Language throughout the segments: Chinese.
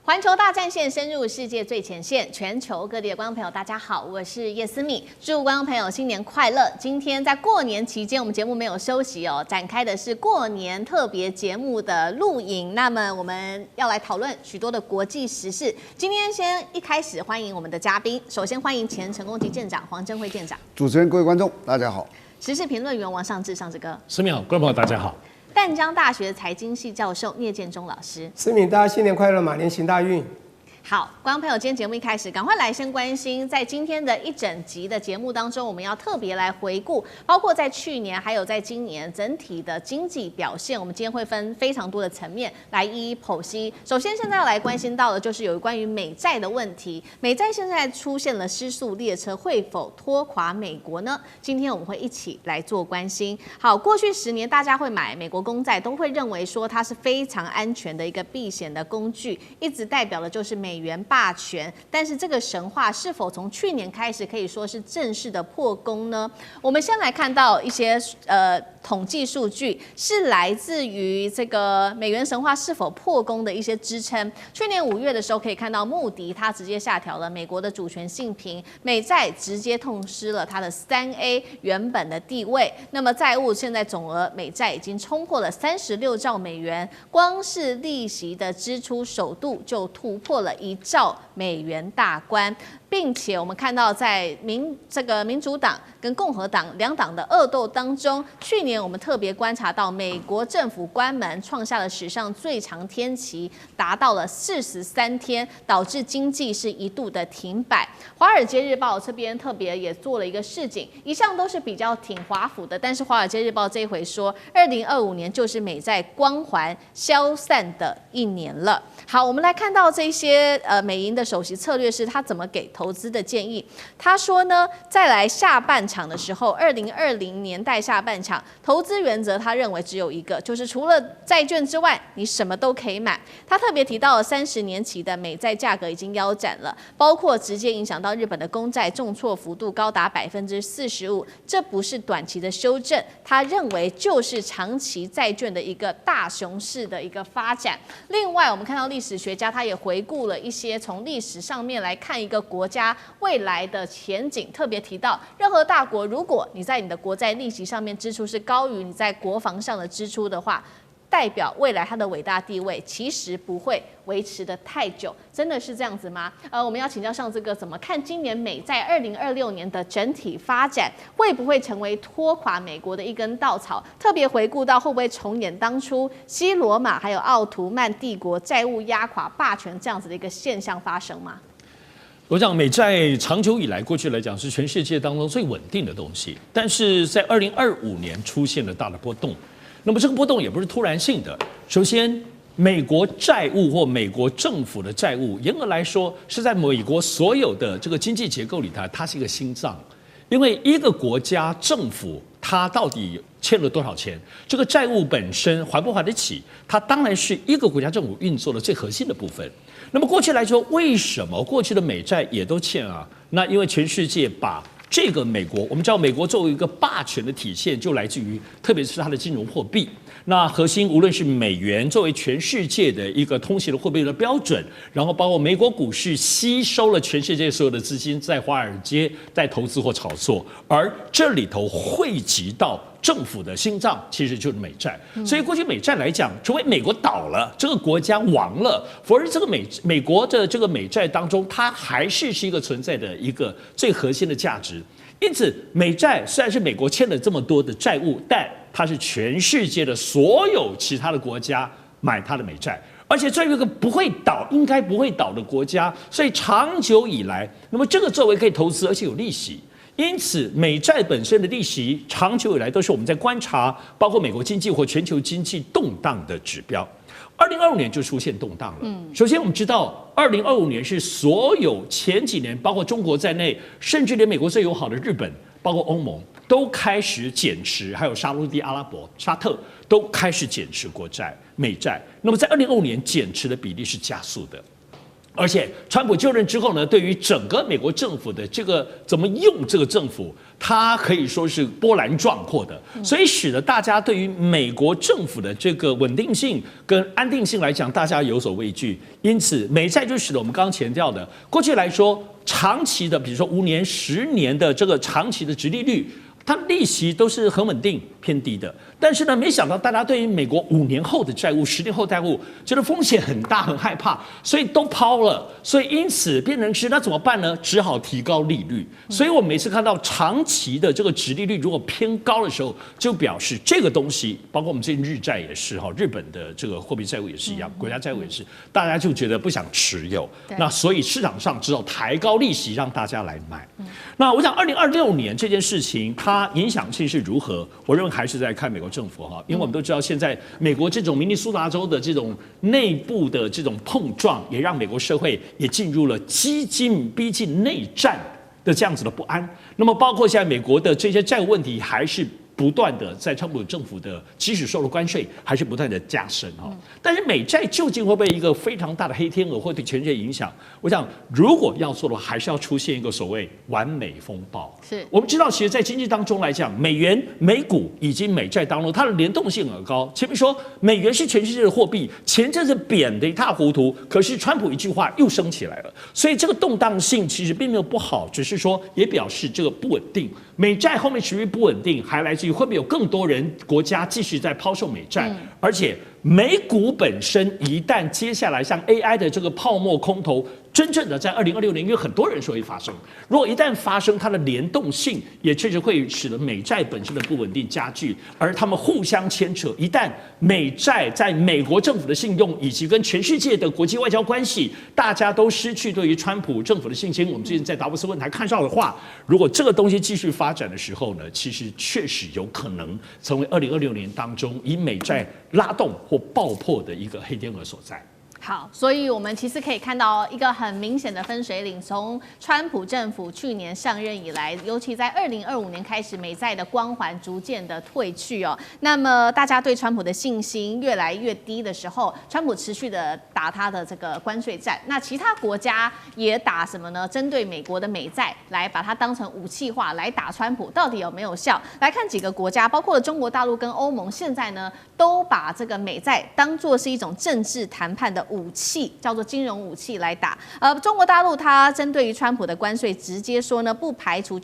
环球大战线深入世界最前线，全球各地的观众朋友，大家好，我是叶思敏，祝观众朋友新年快乐。今天在过年期间，我们节目没有休息哦，展开的是过年特别节目的录影。那么我们要来讨论许多的国际时事。今天先一开始欢迎我们的嘉宾，首先欢迎前成功级舰长黄镇辉舰长，主持人、各位观众，大家好。时事评论员王尚志上志哥，思敏好，观众朋友大家好。淡江大学财经系教授聂建中老师，思敏，大家新年快乐，马年行大运。好，观众朋友，今天节目一开始，赶快来先关心，在今天的一整集的节目当中，我们要特别来回顾，包括在去年还有在今年整体的经济表现。我们今天会分非常多的层面来一一剖析。首先，现在要来关心到的就是有关于美债的问题。美债现在出现了失速列车，会否拖垮美国呢？今天我们会一起来做关心。好，过去10年大家会买美国公债，都会认为说它是非常安全的一个避险的工具，一直代表的就是美元霸权，但是这个神话是否从去年开始可以说是正式的破功呢？我们先来看到一些统计数据，是来自于这个美元神话是否破功的一些支撑。去年5月的时候，可以看到穆迪它直接下调了美国的主权信评，美债直接痛失了它的3A 原本的地位。那么债务现在总额美债已经冲破了36兆美元，光是利息的支出首度就突破了1兆美元大关，并且我们看到在民主党跟共和党两党的恶斗当中，去年我们特别观察到美国政府关门，创下了史上最长天期，达到了43天，导致经济是一度的停摆。华尔街日报这边特别也做了一个示警，一向都是比较挺华府的，但是华尔街日报这一回说，2025年就是美债光环消散的一年了。好，我们来看到这些美银的首席策略师他怎么给投资的建议。他说呢，再来下半场的时候，2020年代下半场投资原则，他认为只有一个，就是除了债券之外，你什么都可以买。他特别提到了30年期的美债价格已经腰斩了，包括直接影响到日本的公债重挫幅度高达45%，这不是短期的修正，他认为就是长期债券的一个大熊市的一个发展。另外，我们看到历史学家他也回顾了一些从历史上面来看一个国家未来的前景，特别提到任何大国，如果你在你的国债利息上面支出是高于你在国防上的支出的话，代表未来它的伟大地位其实不会维持的太久，真的是这样子吗？我们要请教上志哥怎么看今年美债2026年的整体发展，会不会成为拖垮美国的一根稻草？特别回顾到会不会重演当初西罗马还有奥图曼帝国债务压垮霸权这样子的一个现象发生吗？我想美债长久以来，过去来讲是全世界当中最稳定的东西，但是在2025年出现了大的波动。那么这个波动也不是突然性的。首先，美国债务或美国政府的债务，严格来说是在美国所有的这个经济结构里头，它是一个心脏。因为一个国家政府它到底欠了多少钱，这个债务本身还不还得起，它当然是一个国家政府运作的最核心的部分。那么过去来说，为什么过去的美债也都欠啊？那因为全世界把这个美国，我们知道美国作为一个霸权的体现，就来自于特别是它的金融货币。那核心无论是美元作为全世界的一个通行的货币的标准，然后包括美国股市吸收了全世界所有的资金在华尔街在投资或炒作，而这里头汇集到政府的心脏其实就是美债。所以过去美债来讲，除非美国倒了，这个国家亡了，否则这个美国的这个美债当中，它还是一个存在的一个最核心的价值。因此，美债虽然是美国欠了这么多的债务，但它是全世界的所有其他的国家买它的美债，而且作为一个不会倒、应该不会倒的国家，所以长久以来，那么这个作为可以投资，而且有利息。因此，美债本身的利息长久以来都是我们在观察，包括美国经济或全球经济动荡的指标。2025年就出现动荡了。首先我们知道，2025年是所有前几年，包括中国在内，甚至连美国最友好的日本，包括欧盟，都开始减持，还有沙地阿拉伯、沙特都开始减持国债、美债。那么在2025年减持的比例是加速的。而且川普就任之后呢，对于整个美国政府的这个怎么用这个政府，它可以说是波澜壮阔的，所以使得大家对于美国政府的这个稳定性跟安定性来讲，大家有所畏惧。因此，美债就使得我们刚刚强调的，过去来说长期的，比如说5年、10年的这个长期的殖利率，它利息都是很稳定、偏低的。但是呢，没想到大家对于美国5年后的债务、10年后债务，觉得风险很大、很害怕，所以都抛了。所以因此变成是那怎么办呢？只好提高利率。所以我们每次看到长期的这个殖利率如果偏高的时候，就表示这个东西，包括我们最近日债也是哈，日本的这个货币债务也是一样，国家债务也是，大家就觉得不想持有。那所以市场上只好抬高利息让大家来买。那我想2026年这件事情，它影响性是如何？我认为还是在看美国政府哈，因为我们都知道现在美国这种明尼苏达州的这种内部的这种碰撞，也让美国社会也进入了逼近内战的这样子的不安。那么包括现在美国的这些债务问题，还是不断的在川普政府的即使收了关税，还是不断的加深哈。但是美债究竟会不会一个非常大的黑天鹅，会对全世界影响？我想，如果要做的话，还是要出现一个所谓完美风暴。是我们知道，其实，在经济当中来讲，美元、美股以及美债当中，它的联动性很高。前面说美元是全世界的货币，前阵子贬得一塌糊涂，可是川普一句话又升起来了，所以这个动荡性其实并没有不好，只是说也表示这个不稳定。美债后面持续不稳定，还来自于会不会有更多国家继续在抛售美债，而且美股本身一旦接下来像 AI 的这个泡沫空头，真正的在2026年，因为很多人说会发生，如果一旦发生，它的联动性也确实会使得美债本身的不稳定加剧，而他们互相牵扯。一旦美债在美国政府的信用以及跟全世界的国际外交关系，大家都失去对于川普政府的信心，我们最近在达沃斯论坛看到的话，如果这个东西继续发展的时候呢，其实确实有可能成为2026年当中以美债拉动或爆破的一个黑天鹅所在。好，所以我们其实可以看到一个很明显的分水岭，从川普政府去年上任以来，尤其在2025年开始，美债的光环逐渐的褪去哦。那么大家对川普的信心越来越低的时候，川普持续的打他的这个关税战，那其他国家也打什么呢？针对美国的美债来把它当成武器化来打川普，到底有没有效？来看几个国家，包括了中国大陆跟欧盟，现在呢都把这个美债当作是一种政治谈判的武器，叫做金融武器来打。中国大陆它针对于川普的关税，直接说呢，不排除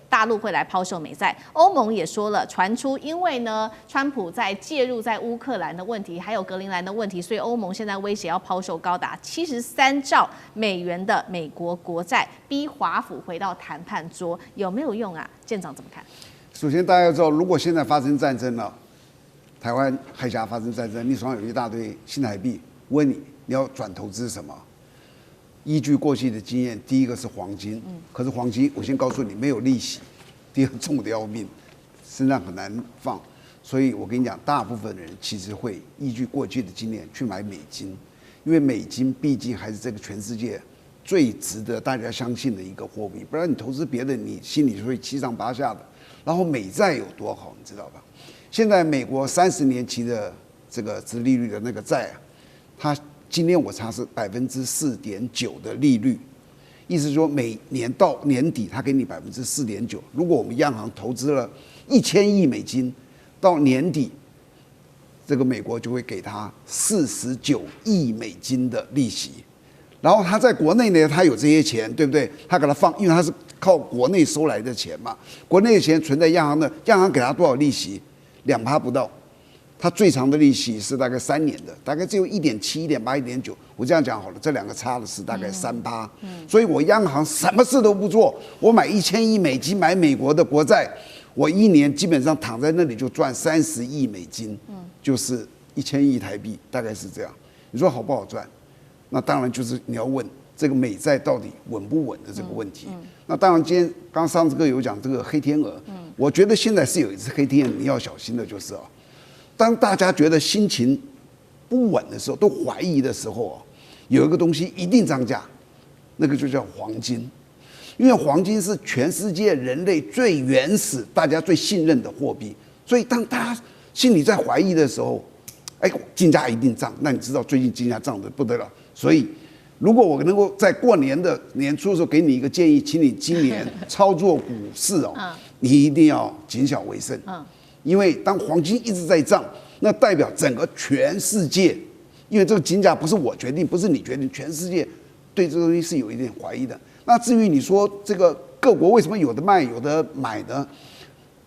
大陆会来抛售美债。欧盟也说了，传出因为呢，川普在介入在乌克兰的问题，还有格陵兰的问题，所以欧盟现在威胁要抛售高达73兆美元的美国国债，逼华府回到谈判桌，有没有用啊？舰长怎么看？首先，大家要知道，如果现在发生战争了，台湾海峡发生战争，你手上有一大堆新台币，问你要转投资什么？依据过去的经验，第一个是黄金，可是黄金我先告诉你没有利息，第二重的要命，身上很难放，所以我跟你讲，大部分人其实会依据过去的经验去买美金，因为美金毕竟还是这个全世界最值得大家相信的一个货币，不然你投资别的，你心里会七上八下的。然后美债有多好，你知道吧？现在美国30年期的这个殖利率的那个债啊，它今天我查是4.9%的利率，意思是说每年到年底它给你4.9%。如果我们央行投资了1000亿美金，到年底这个美国就会给他49亿美金的利息。然后他在国内呢，他有这些钱，对不对？他给他放，因为他是靠国内收来的钱嘛，国内的钱存在央行的，央行给他多少利息？2%不到。它最长的利息是大概3年的，大概只有1.7、1.8、1.9。我这样讲好了，这两个差的是大概3%。所以我央行什么事都不做，我买1000亿美金买美国的国债，我一年基本上躺在那里就赚30亿美金，就是1000亿台币，大概是这样。你说好不好赚？那当然就是你要问这个美债到底稳不稳的这个问题。那当然，今天刚上次课有讲这个黑天鹅，我觉得现在是有一只黑天鹅，你要小心的就是啊。当大家觉得心情不稳的时候，都怀疑的时候，有一个东西一定涨价，那个就叫黄金，因为黄金是全世界人类最原始、大家最信任的货币，所以当大家心里在怀疑的时候，金价一定涨。那你知道最近金价涨得不得了，所以如果我能够在过年的年初的时候给你一个建议，请你今年操作股市哦，你一定要谨小为慎。因为当黄金一直在涨，那代表整个全世界，因为这个金价不是我决定，不是你决定，全世界对这个东西是有一点怀疑的。那至于你说这个各国为什么有的卖有的买呢？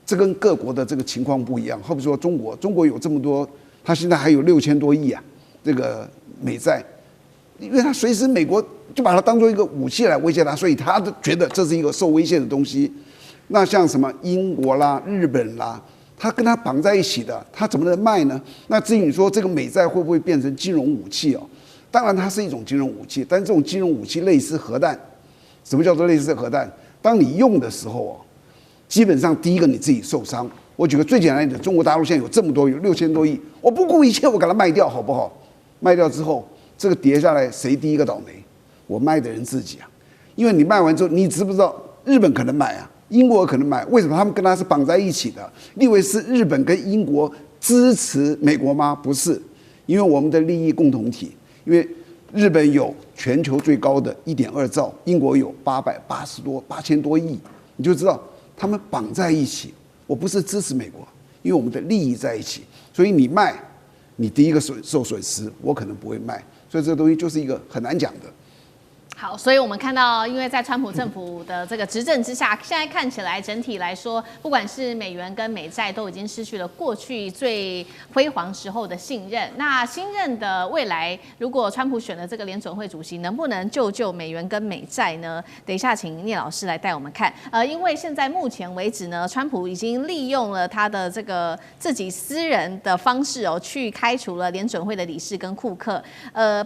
这跟各国的这个情况不一样。好比说中国有这么多，它现在还有6000多亿啊，这个美债，因为它随时美国就把它当做一个武器来威胁它，所以他觉得这是一个受威胁的东西。那像什么英国啦、日本啦，它跟它绑在一起的，它怎么能卖呢？那至于你说这个美债会不会变成金融武器哦？当然它是一种金融武器，但这种金融武器类似核弹。什么叫做类似核弹？当你用的时候哦，基本上第一个你自己受伤。我举个最简单的，中国大陆现在有这么多，有6000多亿，我不顾一切我给它卖掉，好不好？卖掉之后，这个跌下来，谁第一个倒霉？我卖的人自己啊，因为你卖完之后，你知不知道日本可能买啊，英国可能买？为什么他们跟它是绑在一起的？你以为是日本跟英国支持美国吗？不是，因为我们的利益共同体，因为日本有全球最高的1.2兆，英国有8000多亿，你就知道他们绑在一起。我不是支持美国，因为我们的利益在一起，所以你卖，你第一个受损失，我可能不会卖，所以这个东西就是一个很难讲的。好，所以我们看到，因为在川普政府的这个执政之下，现在看起来整体来说，不管是美元跟美债都已经失去了过去最辉煌时候的信任。那新任的未来，如果川普选了这个联准会主席，能不能救美元跟美债呢？等一下，请聂老师来带我们看。因为现在目前为止呢，川普已经利用了他的这个自己私人的方式哦，去开除了联准会的理事跟库克，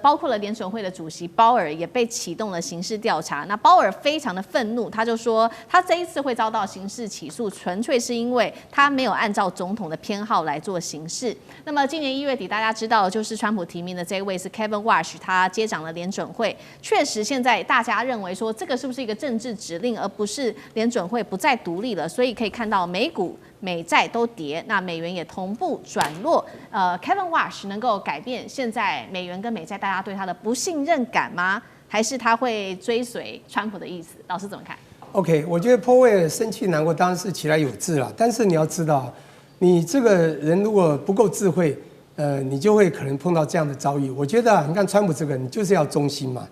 包括了联准会的主席鲍尔也被启动了刑事调查。那鲍尔非常的愤怒，他就说他这一次会遭到刑事起诉，纯粹是因为他没有按照总统的偏好来做行事。那么今年1月底，大家知道就是川普提名的这一位是 Kevin Warsh， 他接掌了联准会。确实，现在大家认为说这个是不是一个政治指令，而不是联准会不再独立了？所以可以看到美股、美债都跌，那美元也同步转弱。Kevin Warsh 能够改变现在美元跟美债大家对他的不信任感吗？还是他会追随川普的意思？老师怎么看 ？OK， 我觉得鲍威尔生气难过当然是其来有自啦，但是你要知道，你这个人如果不够智慧，你就会可能碰到这样的遭遇。我觉得你看川普这个人，你就是要忠心嘛，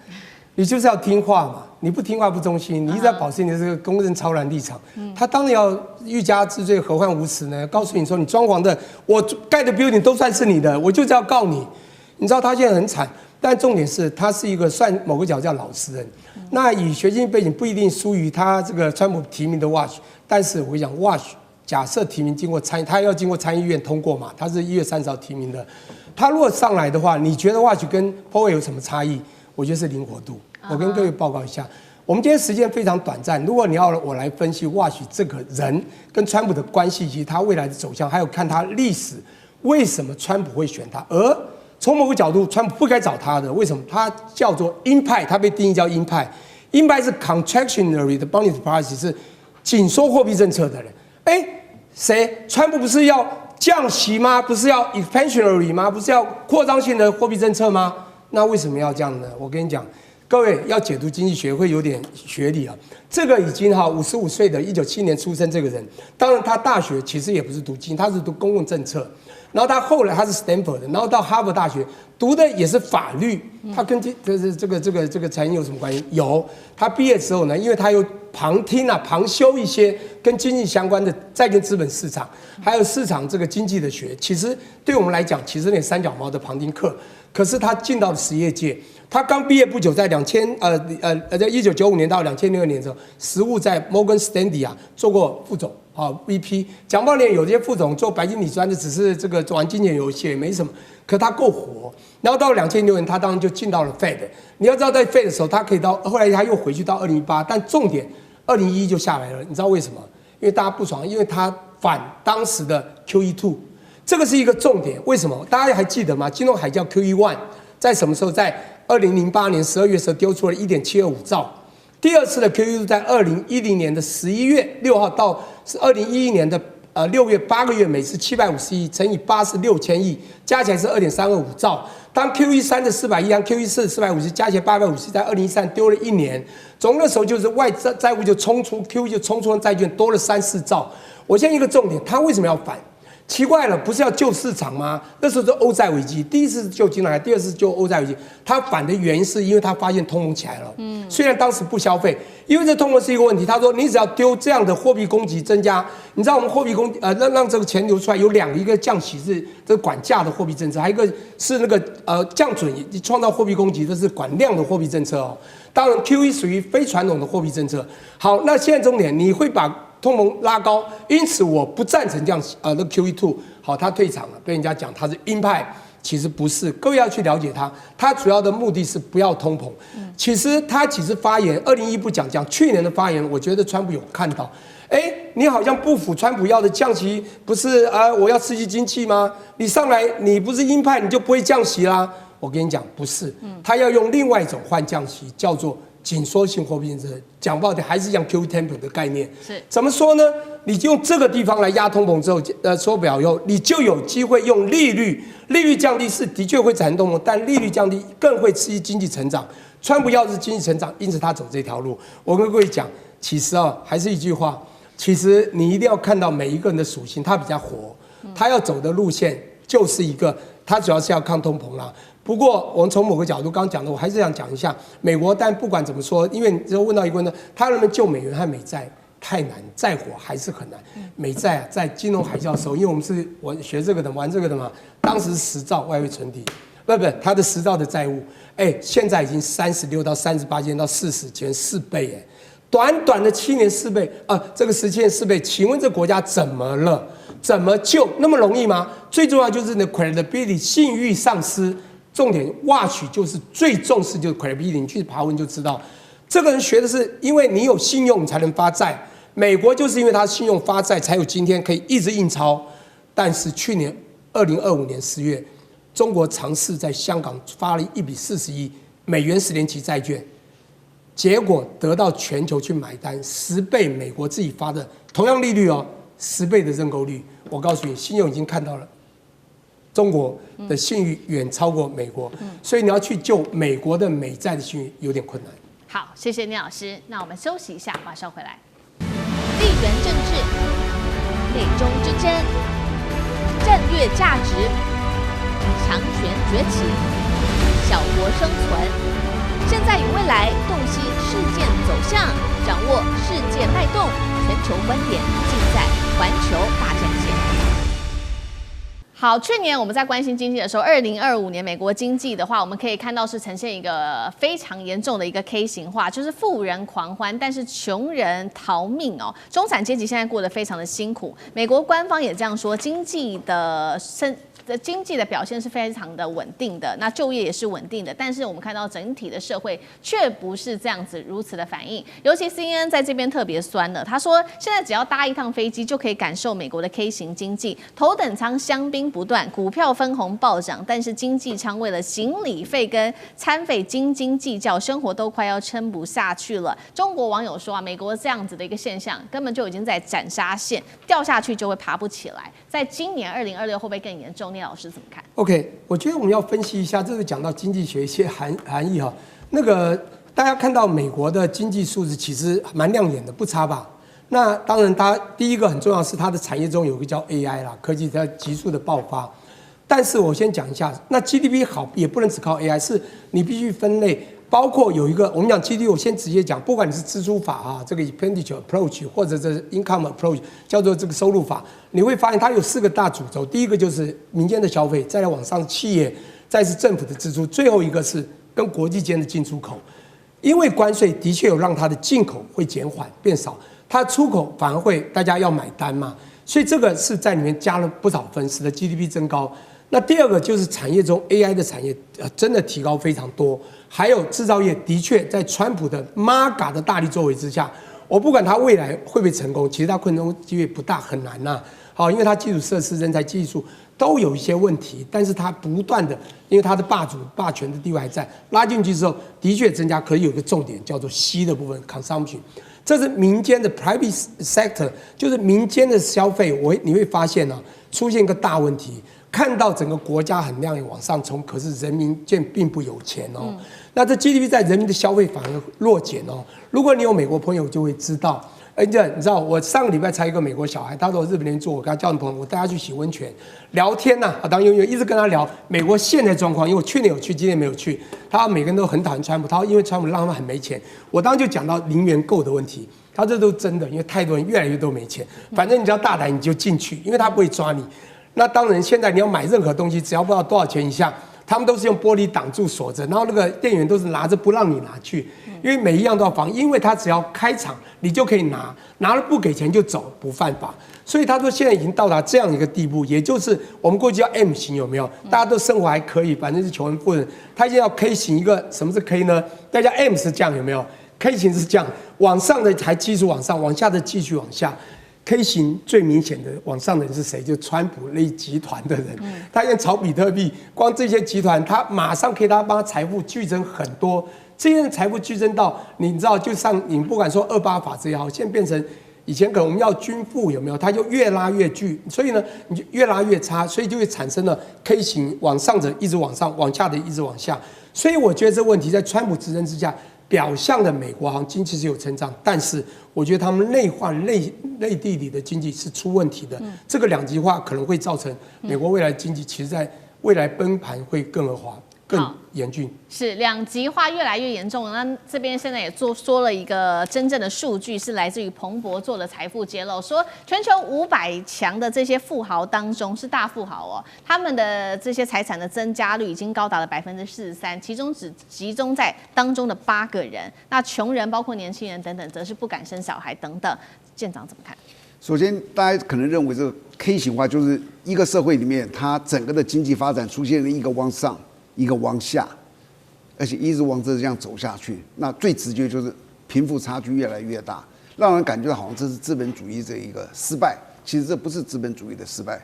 你就是要听话嘛，你不听话不忠心，你一直在保持你的这个公正超然立场。他当然要欲加之罪，何患无辞呢？告诉你说，你装潢的，我盖的 building 都算是你的，我就是要告你。你知道他现在很惨。但重点是，他是一个算某个角叫老实人，那以学经背景不一定输于他这个川普提名的 Warsh， 但是我跟你讲 ，Warsh 假设提名经过他要经过参议院通过嘛，他是1月30号提名的，他如果上来的话，你觉得 Warsh 跟 Powell 有什么差异？我觉得是灵活度。我跟各位报告一下，我们今天时间非常短暂，如果你要我来分析 Warsh 这个人跟川普的关系以及他未来的走向，还有看他历史为什么川普会选他，而从某个角度，川普不该找他的，为什么？他叫做鹰派，他被定义叫鹰派。鹰派是 contractionary 的 monetary policy， 是紧缩货币政策的人。谁？川普不是要降息吗？不是要 expansionary 吗？不是要扩张性的货币政策吗？那为什么要这样呢？我跟你讲，各位要解读经济学会有点学理啊。这个已经55岁的1977年出生这个人，当然他大学其实也不是读经，他是读公共政策。然后他后来他是 Stanford 的，然后到哈佛大学读的也是法律，他跟这个财经有什么关系？有，他毕业之后呢，因为他有旁修一些跟经济相关的，再跟资本市场还有市场这个经济的学，其实对我们来讲，其实那三脚猫的旁听课，可是他进到了实业界。他刚毕业不久，在1995年到2006年的时候，实务在 Morgan Stanley 做过副总VP。讲不好点，有些副总做白金理专的，只是这个玩金钱游戏也没什么，可他够活。然后到2006年，他当然就进到了 Fed。你要知道，在 Fed 的时候，他可以到后来他又回去到2018，但重点2011就下来了。你知道为什么？因为大家不爽，因为他反当时的 QE2， 这个是一个重点。为什么？大家还记得吗？金融海啸 QE1 在什么时候？在2008年12月时候丢出了1.725兆，第二次的 QE 在2010年的11月6号到是2011年的6月8个月每次750亿乘以8是6000亿，加起来是2.325兆。当 QE3的400亿和 QE4 的450加起来850亿，在2013丢了1年，总那时候就是外债务就冲出 QE 就冲出债券多了3-4兆。我现在一个重点，他为什么要反？奇怪了，不是要救市场吗？那时候是欧债危机，第一次是救金融海，第二次是救欧债危机。他反的原因是因为他发现通膨起来了。虽然当时不消费，因为这通膨是一个问题。他说你只要丢这样的货币供给增加，你知道我们货币让这个钱流出来有2个，一个降息是这个管价的货币政策，还有一个是那个降准创造货币供给，这是管量的货币政策哦。当然 QE 属于非传统的货币政策。好，那现在重点你会把通膨拉高，因此我不赞成这样那 QE2 好，他退场了，被人家讲他是鹰派，其实不是，各位要去了解他主要的目的是不要通膨。其实他发言2021不讲去年的发言，我觉得川普有看到，你好像不符川普要的降息，不是我要刺激经济吗？你上来你不是鹰派，你就不会降息啦。我跟你讲，不是，他要用另外一种换降息，叫做紧缩性货币政策，讲不好听还是像 QE temper 的概念。是怎么说呢？你就用这个地方来压通膨之后，缩表以后，你就有机会用利率降低是的确会产生通膨，但利率降低更会刺激经济成长。川普要的是经济成长，因此他走这条路。我跟各位讲，其实还是一句话，其实你一定要看到每一个人的属性，他比较活，他要走的路线就是一个，他主要是要抗通膨啦。不过，我们从某个角度刚刚讲的，我还是想讲一下美国。但不管怎么说，因为你只要问到一个问题，他能不能救美元和美债太难，再火还是很难。美债在金融海啸的时候，因为我学这个的，玩这个的嘛，当时10兆外汇存底，不，他的10兆的债务，现在已经36到38%到40，减4倍，短短的7年4倍这个17年4倍，请问这国家怎么了？怎么救？那么容易吗？最重要就是你的 credibility 信誉丧失。重点watch就是最重视就是 credibility， 你去爬文就知道，这个人学的是因为你有信用你才能发债，美国就是因为他信用发债才有今天可以一直印钞。但是去年2025年10月，中国尝试在香港发了1笔40亿美元10年期债券，结果得到全球去买单，10倍美国自己发的同样利率10倍的认购率。我告诉你，信用已经看到了。中国的信誉远超过美国，所以你要去救美国的美债的信誉有点困难。好，谢谢聂老师。那我们休息一下，马上回来。地缘政治、美中之争、战略价值、强权崛起、小国生存，现在与未来洞悉事件走向，掌握世界脉动，全球观点尽在环球大战线。好，去年我们在关心经济的时候，2025年美国经济的话，我们可以看到是呈现一个非常严重的一个 K 型化，就是富人狂欢，但是穷人逃命哦。中产阶级现在过得非常的辛苦，美国官方也这样说，经济的表现是非常的稳定的，那就业也是稳定的，但是我们看到整体的社会却不是这样子如此的反应。尤其 CNN 在这边特别酸了，他说现在只要搭一趟飞机就可以感受美国的 K 型经济，头等舱香槟不断，股票分红暴涨，但是经济舱为了行李费跟餐费斤斤计较，生活都快要撑不下去了。中国网友说美国这样子的一个现象根本就已经在斩杀线，掉下去就会爬不起来。在今年2026会不会更严重？聂老师怎么看 ？OK， 我觉得我们要分析一下，这是讲到经济学一些含义哈。那个大家看到美国的经济数字其实蛮亮眼的，不差吧？那当然，它第一个很重要的是它的产业中有一个叫 AI 啦，科技在急速的爆发。但是我先讲一下，那 GDP 好也不能只靠 AI， 是你必须分类。包括有一个，我们讲 GDP， 我先直接讲，不管你是支出法这个 expenditure approach 或者是 income approach， 叫做这个收入法，你会发现它有4个大主轴。第一个就是民间的消费，再来往上企业，再是政府的支出，最后一个是跟国际间的进出口。因为关税的确有让它的进口会减缓变少，它出口反而会大家要买单嘛，所以这个是在里面加了不少分，使得 GDP 增高。那第二个就是产业中 AI 的产业真的提高非常多，还有制造业的确在川普的 MAGA 的大力作为之下，我不管它未来会不会成功，其实它困难机会不大，很难呐。好，因为它基础设施、人才、技术都有一些问题，但是它不断的，因为它的霸权的地位还在，拉进去之后的确增加，可以有一个重点叫做 C 的部分 consumption。这是民间的 private sector， 就是民间的消费，你会发现呢，出现一个大问题。看到整个国家很亮眼往上冲，可是人民并不有钱哦。那这 GDP 在人民的消费反而弱减哦。如果你有美国朋友，就会知道。你知道，我上个礼拜才一个美国小孩，他说日本人做，我跟他交朋友，我带他去洗温泉，聊天呐、啊，当永远一直跟他聊美国现在状况，因为我去年有去，今年没有去。他每个人都很讨厌川普，他说因为川普让他们很没钱。我当时就讲到零元购的问题，他这都真的，因为太多人越来越多没钱，反正你只要大胆你就进去，因为他不会抓你。那当然，现在你要买任何东西，只要不知道多少钱以下，他们都是用玻璃挡住锁着，然后那个店员都是拿着不让你拿去，因为每一样都要防，因为他只要开场你就可以拿，拿了不给钱就走，不犯法。所以他说现在已经到达这样一个地步，也就是我们过去叫 M 型有没有？大家都生活还可以，反正是穷人富人，他现在要 K 型一个，什么是 K 呢？大家 M 是这样有没有 ？K 型是这样，往上的还继续往上，往下的继续往下。K 型最明显的往上的人是谁？就川普那一集团的人，他现在炒比特币，光这些集团，他马上可以帮他财富剧增很多。这些财富剧增到，你知道，就像你不管说28法则也好，现在变成以前可能我们要均富有没有？它就越拉越巨，所以呢，你就越拉越差，所以就会产生了 K 型往上的一直往上，往下的一直往下。所以我觉得这问题在川普执政之下。表象的美国好像经济是有成长，但是我觉得他们内化内地里的经济是出问题的。这个两极化可能会造成美国未来经济，其实在未来崩盘会更恶化。更严峻，是两极化越来越严重。那这边现在也说了一个真正的数据，是来自于彭博做的财富揭露，说全球500强的这些富豪当中是大富豪哦，他们的这些财产的增加率已经高达了43%，其中只集中在当中的8个人。那穷人包括年轻人等等，则是不敢生小孩等等。舰长怎么看？首先，大家可能认为这个 K 型化就是一个社会里面，它整个的经济发展出现了一个往上。一个往下，而且一直往这样走下去，那最直接就是贫富差距越来越大，让人感觉到好像这是资本主义这一个失败。其实这不是资本主义的失败，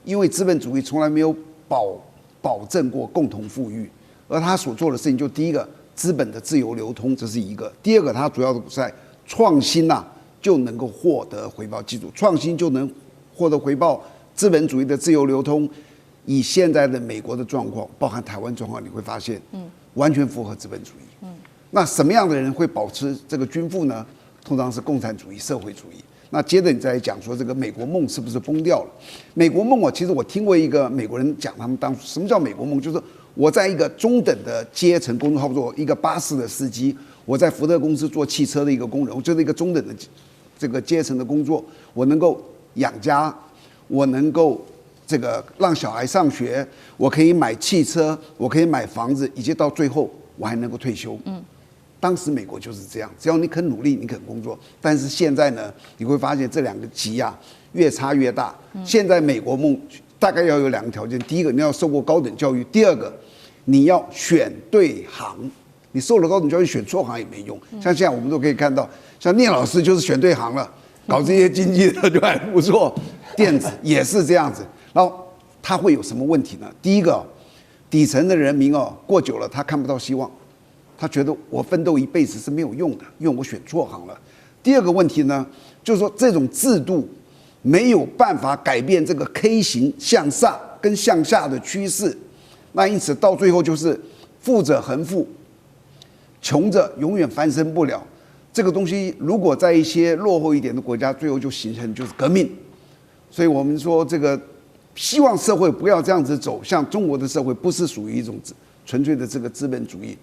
因为资本主义从来没有保证过共同富裕，而他所做的事情就第一个，资本的自由流通，这是一个；第二个，他主要在创新呐，就能够获得回报。记住，创新就能获得回报，资本主义的自由流通。以现在的美国的状况，包含台湾状况，你会发现，完全符合资本主义。那什么样的人会保持这个均富呢？通常是共产主义、社会主义。那接着你再讲说，这个美国梦是不是崩掉了？美国梦其实我听过一个美国人讲，他们当初什么叫美国梦，就是我在一个中等的阶层工作，差不多一个巴士的司机，我在福特公司做汽车的一个工人，我就是一个中等的这个阶层的工作，我能够养家，我能够。这个让小孩上学，我可以买汽车，我可以买房子，以及到最后我还能够退休。当时美国就是这样，只要你肯努力，你肯工作。但是现在呢，你会发现这两个极啊越差越大。现在美国梦大概要有2个条件：第一个，你要受过高等教育；第二个，你要选对行。你受了高等教育，选错行也没用。像现在我们都可以看到，像聂老师就是选对行了，搞这些经济的就还不错，电子也是这样子。然后他会有什么问题呢？第一个，底层的人民过久了他看不到希望，他觉得我奋斗一辈子是没有用的，因为我选错行了。第二个问题呢，就是说这种制度没有办法改变这个 K 型向上跟向下的趋势，那因此到最后就是富者恒富，穷者永远翻身不了。这个东西如果在一些落后一点的国家，最后就形成就是革命。所以我们说这个。希望社会不要这样子走，像中国的社会不是属于一种纯粹的这个资本主义。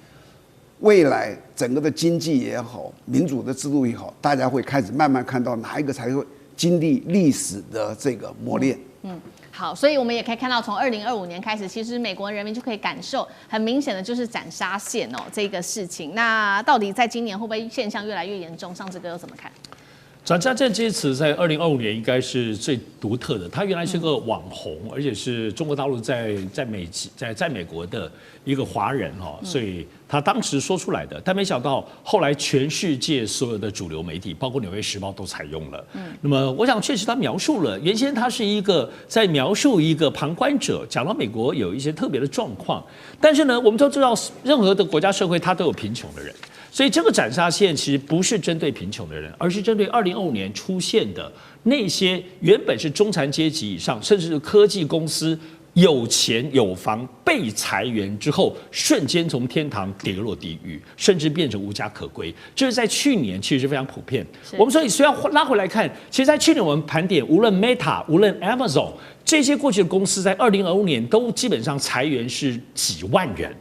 未来整个的经济也好，民主的制度也好，大家会开始慢慢看到哪一个才会经历历史的这个磨练。好，所以我们也可以看到，从2025年开始，其实美国人民就可以感受很明显的就是斩杀线这个事情。那到底在今年会不会现象越来越严重？上志哥又怎么看？斩杀线这些词在2025年应该是最独特的。他原来是个网红，而且是中国大陆在美国的一个华人所以他当时说出来的，但没想到后来全世界所有的主流媒体，包括《纽约时报》都采用了。那么我想确实他描述了，原先他是一个在描述一个旁观者，讲到美国有一些特别的状况，但是呢，我们都知道任何的国家社会它都有贫穷的人。所以这个斩杀线其实不是针对贫穷的人，而是针对2025年出现的那些原本是中产阶级以上，甚至是科技公司有钱有房被裁员之后，瞬间从天堂跌落地狱，甚至变成无家可归。这是在去年其实是非常普遍。我们所以需要拉回来看，其实，在去年我们盘点，无论 Meta， 无论 Amazon 这些过去的公司，在2025年都基本上裁员是几万人。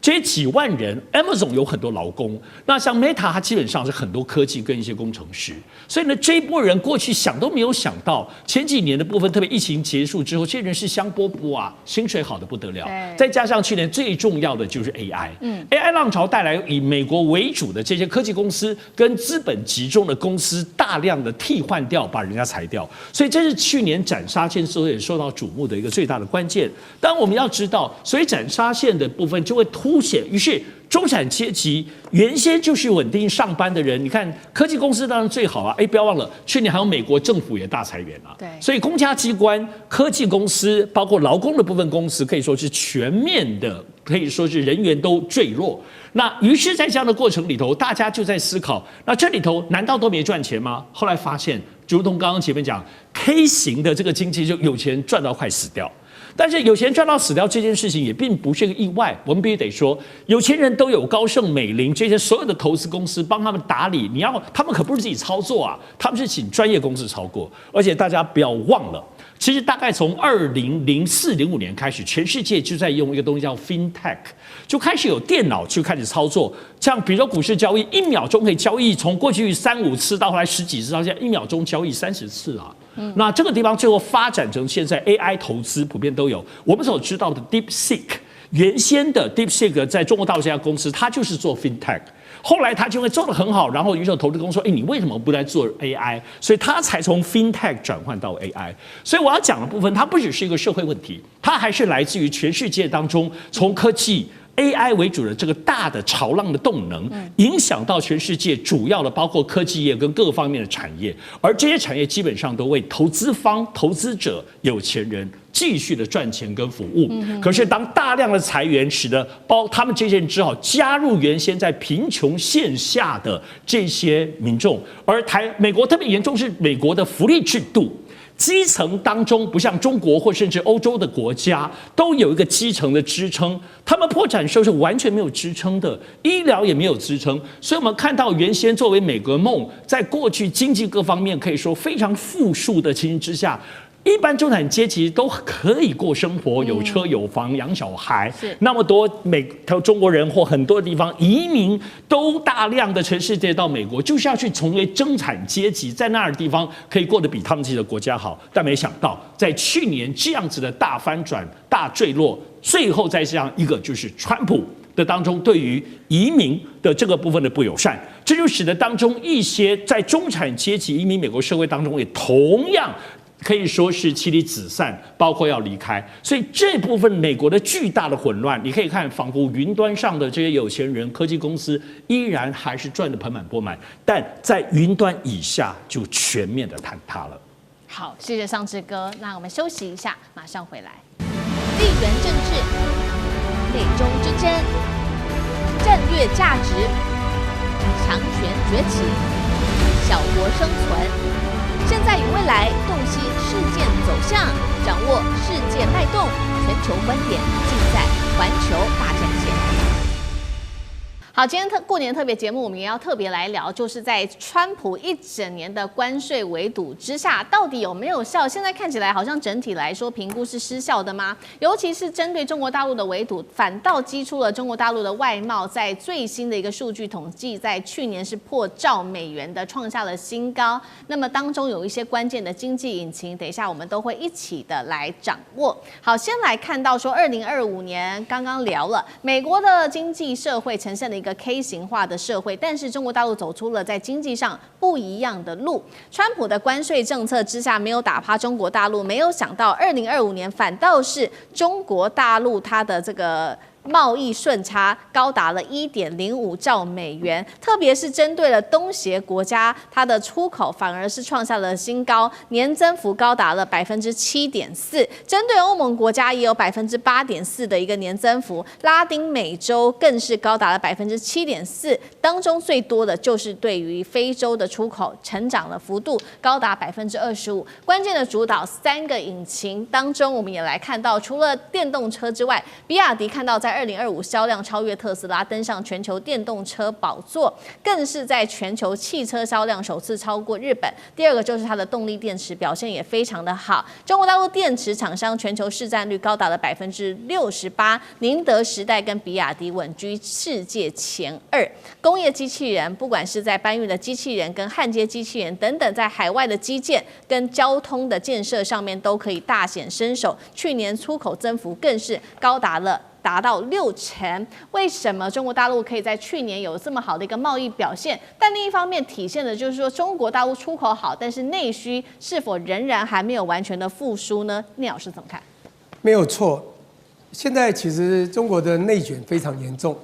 这些几万人 ，Amazon 有很多劳工，那像 Meta 它基本上是很多科技跟一些工程师，所以呢，这一波人过去想都没有想到，前几年的部分，特别疫情结束之后，这些人是香饽饽啊，薪水好的不得了，再加上去年最重要的就是 AI，AI 浪潮带来以美国为主的这些科技公司跟资本集中的公司大量的替换掉，把人家裁掉，所以这是去年斩杀线之后也受到瞩目的一个最大的关键。当然我们要知道，所以斩杀线的部分就会凸显，于是中产阶级原先就是稳定上班的人，你看科技公司当然最好啊，不要忘了去年还有美国政府也大裁员啊，对，所以公家机关、科技公司，包括劳工的部分公司，可以说是全面的，可以说是人员都坠落。那于是，在这样的过程里头，大家就在思考，那这里头难道都没赚钱吗？后来发现，如同刚刚前面讲 ，K 型的这个经济就有钱赚到快死掉。但是有钱赚到死掉这件事情也并不是个意外，我们必须得说，有钱人都有高盛、美林这些所有的投资公司帮他们打理，他们可不是自己操作啊，他们是请专业公司操作。而且大家不要忘了，其实大概从2004、05年开始，全世界就在用一个东西叫 FinTech， 就开始有电脑就开始操作，像比如说股市交易，1秒钟可以交易，从过去3、5次到后来10几次，到现在1秒钟交易30次啊。那这个地方最后发展成现在 AI 投资普遍都有。我们所知道的 DeepSeek， 原先的 DeepSeek 在中国大陆这家公司，它就是做 FinTech。后来他就会做得很好，然后于是有投资公司说：“你为什么不来做 AI？” 所以他才从 FinTech 转换到 AI。所以我要讲的部分，它不只是一个社会问题，它还是来自于全世界当中从科技。AI 为主的这个大的潮浪的动能，影响到全世界主要的包括科技业跟各个方面的产业，而这些产业基本上都为投资方、投资者、有钱人继续的赚钱跟服务。可是当大量的裁员使得他们这些人只好加入原先在贫穷线下的这些民众，而美国特别严重是美国的福利制度。基层当中不像中国或甚至欧洲的国家都有一个基层的支撑，他们破产时候是完全没有支撑的，医疗也没有支撑，所以我们看到原先作为美国梦，在过去经济各方面可以说非常富庶的情形之下。一般中产阶级都可以过生活，有车有房，养小孩。那么多中国人或很多地方移民都大量的全世界到美国，就是要去成为中产阶级，在那儿的地方可以过得比他们自己的国家好。但没想到，在去年这样子的大翻转、大坠落，最后再这样一个就是川普的当中对于移民的这个部分的不友善，这就使得当中一些在中产阶级移民美国社会当中也同样。可以说是妻离子散，包括要离开，所以这部分美国的巨大的混乱，你可以看，仿佛云端上的这些有钱人、科技公司依然还是赚得盆满钵满，但在云端以下就全面的坍塌了。好，谢谢尚志哥，那我们休息一下，马上回来。地缘政治、内中之争、战略价值、强权崛起、小国生存。现在与未来，洞悉事件走向，掌握世界脉动，全球观点尽在环球大战线。好，今天过年特别节目，我们也要特别来聊，就是在川普一整年的关税围堵之下，到底有没有效？现在看起来好像整体来说评估是失效的吗？尤其是针对中国大陆的围堵，反倒激出了中国大陆的外贸在最新的一个数据统计，在去年是破兆美元的，创下了新高。那么当中有一些关键的经济引擎，等一下我们都会一起的来掌握。好，先来看到说2025年刚刚聊了，美国的经济社会呈现了一个 K 型化的社会，但是中国大陆走出了在经济上不一样的路。川普的关税政策之下没有打趴中国大陆，没有想到2025年反倒是中国大陆它的这个贸易顺差高达了1.05兆美元，特别是针对了东协国家，它的出口反而是创下了新高，年增幅高达了7.4%。针对欧盟国家也有8.4%的一个年增幅，拉丁美洲更是高达了7.4%，当中最多的就是对于非洲的出口成长的幅度高达25%。关键的主导3个引擎当中，我们也来看到，除了电动车之外，比亚迪看到在2025销量超越特斯拉，登上全球电动车宝座，更是在全球汽车销量首次超过日本。第二个就是它的动力电池表现也非常的好，中国大陆电池厂商全球市占率高达了68%，宁德时代跟比亚迪稳居世界前2。工业机器人，不管是在搬运的机器人跟焊接机器人等等，在海外的基建跟交通的建设上面都可以大显身手，去年出口增幅更是达到60%。为什么中国大陆可以在去年有这么好的一个贸易表现？但另一方面体现的就是说，中国大陆出口好，但是内需是否仍然还没有完全的复苏呢？聂老师怎么看？没有错，现在其实中国的内卷非常严重。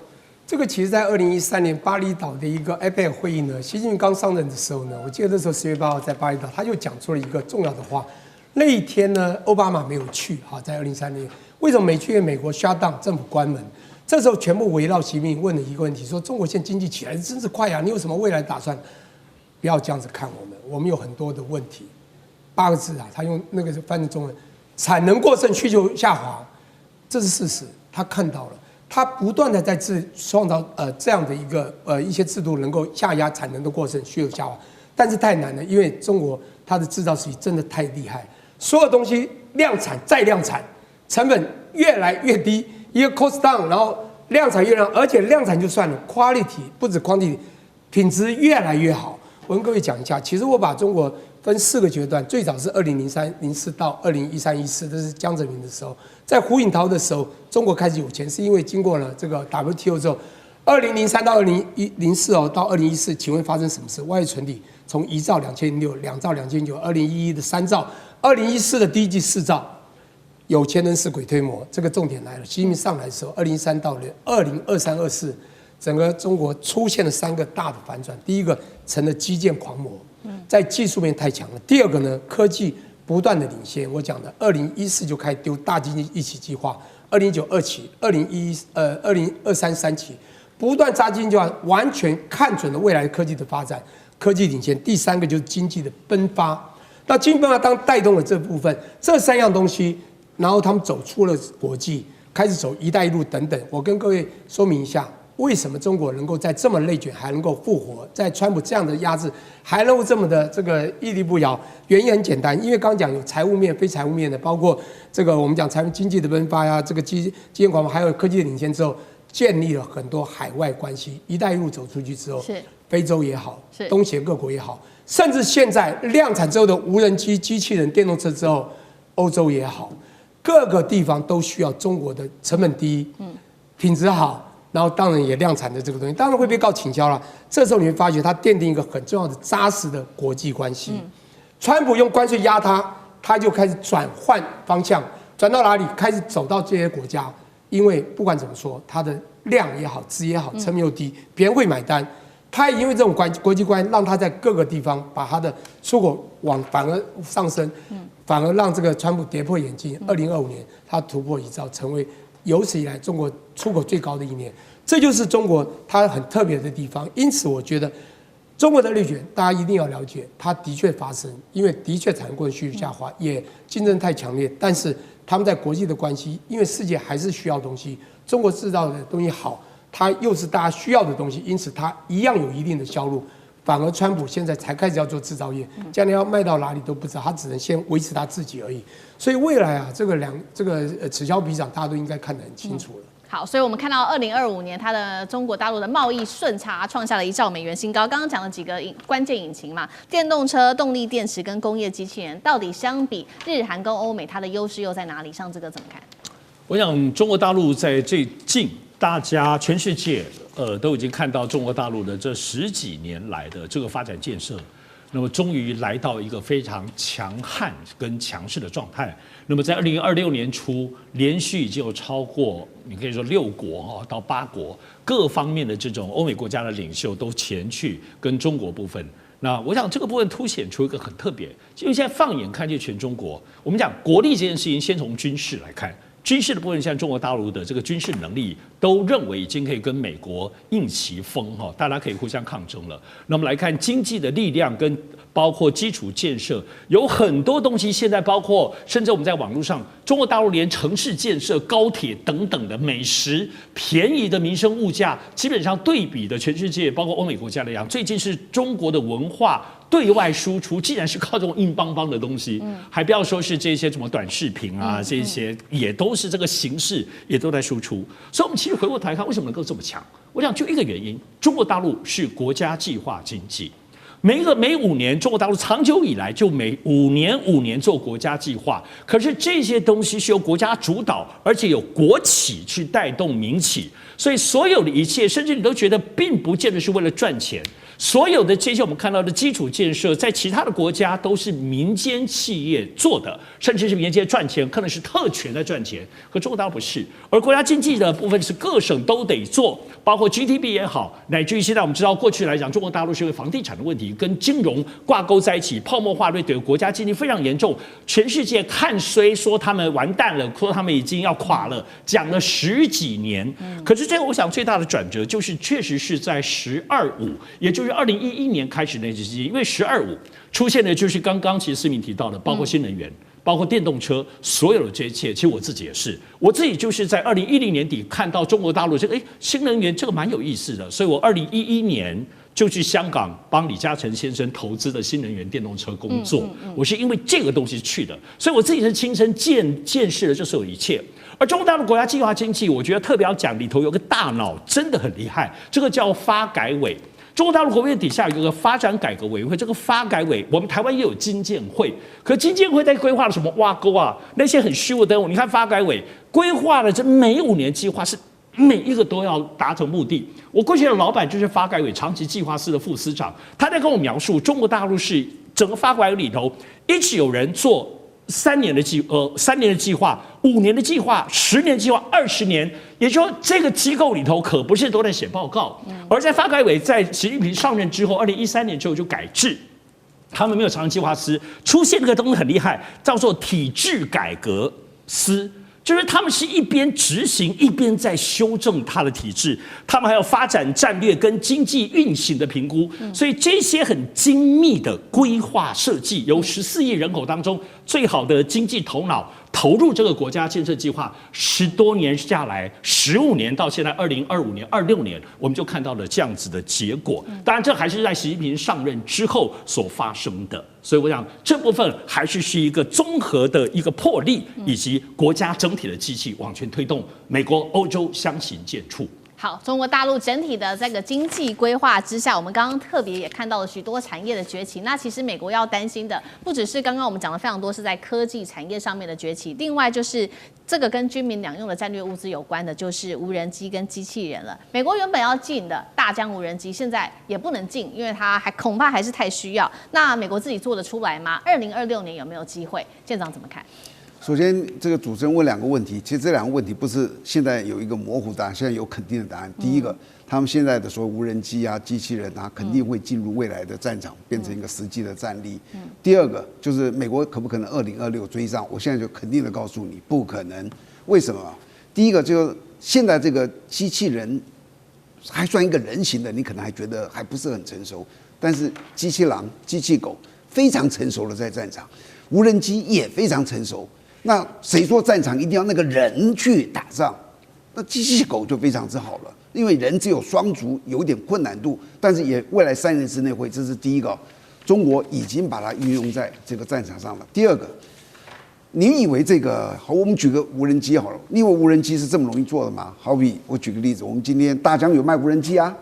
这个其实，在2013年巴厘岛的一个 APEC 会议呢，习近平刚上任的时候呢，我记得那时候10月8号在巴厘岛，他就讲出了一个重要的话。那一天呢，奥巴马没有去，在2013年。为什么没去？因为美国 shut down 政府关门，这时候全部围绕习近平问了一个问题，说中国现在经济起来真是快啊，你有什么未来打算？不要这样子看我们有很多的问题。8个字啊，他用那个翻成中文，产能过剩，需求下滑，这是事实，他看到了，他不断的在创造这样的一个一些制度能够下压产能的过剩，需求下滑，但是太难了，因为中国它的制造实力真的太厉害，所有东西量产再量产。成本越来越低，一个 cost down， 然后量产越量，而且量产就算了 ，quality 不止 quantity， 品质越来越好。我跟各位讲一下，其实我把中国分4个阶段，最早是2003、04到2013、14，这是江泽民的时候，在胡锦涛的时候，中国开始有钱，是因为经过了这个 WTO 之后，2003到2004到2014，请问发生什么事？外汇存底从1兆2600、2兆2900，2011的3兆，2014的第一季4兆。有钱人是鬼推磨，这个重点来了。习近平上来的时候，2013到2023、24，整个中国出现了3个大的反转。第一个，成了基建狂魔，在技术面太强了。第二个呢，科技不断的领先。我讲的2014就开始丢大经济一起计划，2019 2期，2023 3期，不断扎经济计划，完全看准了未来科技的发展，科技领先。第3个就是经济的奔发。那经济奔发当带动了这部分，这3样东西。然后他们走出了国际，开始走“一带一路”等等。我跟各位说明一下，为什么中国能够在这么内卷还能够复活，在川普这样的压制还能够这么的这个屹立不摇？原因很简单，因为刚刚讲有财务面、非财务面的，包括这个我们讲财务经济的奔发呀，这个基建狂魔，还有科技的领先之后，建立了很多海外关系。“一带一路”走出去之后，非洲也好，东协各国也好，甚至现在量产之后的无人机、机器人、电动车之后，欧洲也好。各个地方都需要中国的成本低，品质好，然后当然也量产的这个东西，当然会被告倾销了。这时候你会发觉，它奠定一个很重要的扎实的国际关系。川普用关税压他就开始转换方向，转到哪里？开始走到这些国家，因为不管怎么说，它的量也好，质也好，成本又低，别人会买单。他也因为这种国际关系，让他在各个地方把他的出口反而上升。反而让这个川普跌破眼镜。2025年，他突破1兆，成为有史以来中国出口最高的一年。这就是中国它很特别的地方。因此，我觉得中国的内卷，大家一定要了解，它的确发生，因为的确产能过剩需求下滑，也竞争太强烈。但是他们在国际的关系，因为世界还是需要东西，中国制造的东西好，它又是大家需要的东西，因此它一样有一定的销路。反而川普现在才开始要做制造业，将来要卖到哪里都不知道，他只能先维持他自己而已。所以未来啊，这个此消彼长，大家都应该看得很清楚了。好，所以我们看到2025年它的中国大陆的贸易顺差创下了1兆美元新高。刚刚讲了几个关键引擎嘛，电动车、动力电池跟工业机器人，到底相比日韩跟欧美，它的优势又在哪里？像这个怎么看？我想中国大陆在最近，大家全世界都已经看到中国大陆的这10几年来的这个发展建设。那么终于来到一个非常强悍跟强势的状态。那么在2026年初，连续已经有超过你可以说6国到8国各方面的这种欧美国家的领袖都前去跟中国部分。那我想这个部分凸显出一个很特别，因为现在放眼看见全中国，我们讲国力这件事情，先从军事来看。军事的部分，像中国大陆的这个军事能力，都认为已经可以跟美国应齐风大家可以互相抗争了。那么来看经济的力量跟包括基础建设，有很多东西现在包括，甚至我们在网络上，中国大陆连城市建设、高铁等等的美食、便宜的民生物价，基本上对比的全世界，包括欧美国家来讲，最近是中国的文化对外输出，既然是靠这种硬邦邦的东西，还不要说是这些什么短视频啊，这些也都是这个形式，也都在输出。所以，我们其实回过头来看，为什么能够这么强？我想就一个原因，中国大陆是国家计划经济。每5年，中国大陆长久以来就每5年做国家计划，可是这些东西是由国家主导，而且有国企去带动民企，所以所有的一切，甚至你都觉得并不见得是为了赚钱。所有的这些我们看到的基础建设，在其他的国家都是民间企业做的，甚至是民间赚钱，可能是特权在赚钱。可中国大陆不是，而国家经济的部分是各省都得做，包括 GDP 也好，乃至于现在我们知道过去来讲，中国大陆是因为房地产的问题跟金融挂钩在一起，泡沫化对整个国家经济非常严重，全世界看衰，说他们完蛋了，说他们已经要垮了，讲了10几年。可是这个我想最大的转折就是，确实是在“12.5”，也就是2011年开始那时期，因为“12.5”出现的就是刚刚其实思明提到的，包括新能源。包括电动车，所有的这一切，其实我自己也是，我自己就是在2010年底看到中国大陆这个新能源这个蛮有意思的，所以我2011年就去香港帮李嘉诚先生投资的新能源电动车工作，我是因为这个东西去的，所以我自己是亲身见识了这所有一切。而中国大陆国家计划经济，我觉得特别要讲，里头有个大脑真的很厉害，这个叫发改委。中国大陆国务院底下有一个发展改革委员会，这个发改委，我们台湾也有经建会，可经建会在规划了什么挖沟啊，那些很虚无的。你看发改委规划了这每5年计划，是每一个都要达成目的。我过去的老板就是发改委长期计划司的副司长，他在跟我描述，中国大陆是整个发改委里头一直有人做3年的计划、5年的计划、10年计划、20年，也就是说这个机构里头可不是都在写报告，而在发改委在习近平上任之后，2013年之后就改制，他们没有长期计划司，出现这个东西很厉害，叫做体制改革司。就是他们是一边执行，一边在修正它的体制，他们还有发展战略跟经济运行的评估，所以这些很精密的规划设计，由14亿人口当中最好的经济头脑投入这个国家建设计划，10多年下来，15年到现在2025年、26年，我们就看到了这样子的结果。当然，这还是在习近平上任之后所发生的。所以我想这部分还是一个综合的一个魄力，以及国家整体的机器往前推动美国、欧洲相形见绌。好，中国大陆整体的这个经济规划之下，我们刚刚特别也看到了许多产业的崛起。那其实美国要担心的，不只是刚刚我们讲的非常多是在科技产业上面的崛起，另外就是这个跟军民两用的战略物资有关的，就是无人机跟机器人了。美国原本要进的大疆无人机，现在也不能进，因为它恐怕还是太需要。那美国自己做得出来吗？2026年有没有机会？舰长怎么看？首先，这个主持人问2个问题，其实这2个问题不是现在有一个模糊答案，现在有肯定的答案。第一个，他们现在的所谓无人机啊、机器人啊，肯定会进入未来的战场，变成一个实际的战力。第二个，就是美国可不可能2026追上？我现在就肯定的告诉你，不可能。为什么？第一个就是现在这个机器人还算一个人形的，你可能还觉得还不是很成熟，但是机器狼、机器狗非常成熟的在战场，无人机也非常成熟。那谁说战场一定要那个人去打仗？那机器狗就非常之好了，因为人只有双足，有点困难度，但是也未来3年之内会，这是第一个，中国已经把它运用在这个战场上了。第二个，你以为这个好，我们举个无人机好了，你以为无人机是这么容易做的吗？好比我举个例子，我们今天大疆有卖无人机啊，